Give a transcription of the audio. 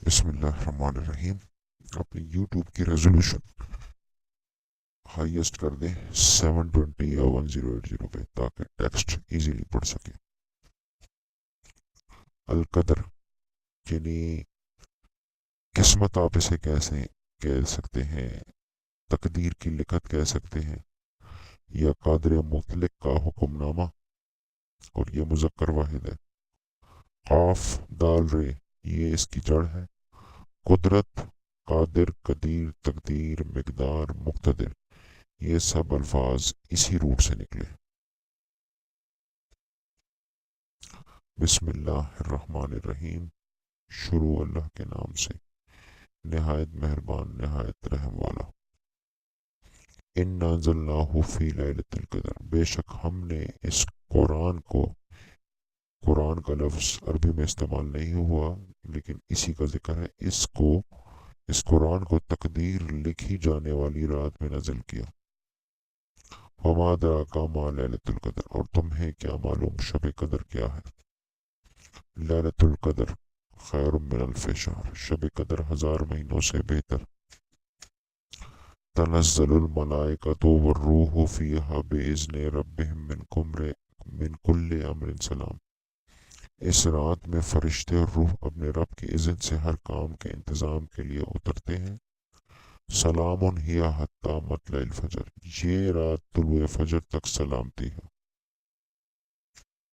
بسم اللہ الرحمن الرحیم. اپنی یوٹیوب کی ریزولوشن ہائیسٹ کر دیں 720 یا 1080 پہ تاکہ ٹیکسٹ ایزیلی پڑھ سکیں. القدر یعنی قسمت آپ اسے کیسے کہہ سکتے ہیں، تقدیر کی لکھت کہہ سکتے ہیں، یا قادر مطلق کا حکم نامہ، اور یہ مذکر واحد ہے. قاف دال رے یہ اس کی جڑ ہے. قدرت، قادر، قدیر، تقدیر، مقدار، مقتدر، یہ سب الفاظ اسی روٹ سے نکلے. بسم اللہ الرحمن الرحیم. شروع اللہ کے نام سے، نہایت مہربان نہایت رحم والا. انا انزلناہ فی لیلۃ القدر، بے شک ہم نے اس قرآن کو، قرآن کا لفظ عربی میں استعمال نہیں ہوا لیکن اسی کا ذکر ہے، اس قرآن کو تقدیر لکھی جانے والی رات میں نازل کیا. وما ادراک ما لیلۃ القدر، اور تمہیں کیا معلوم شب قدر کیا ہے. لیلۃ القدر خیر من الف شہر، شب قدر 1000 مہینوں سے بہتر. تنزل الملائکۃ والروح فیہا بإذن ربہم من کل امر سلام، اس رات میں فرشتے اور روح اپنے رب کے اذن سے ہر کام کے انتظام کے لیے اترتے ہیں. سلام ہی حتی مطلع الفجر، یہ رات طلوع فجر تک سلامتی ہے.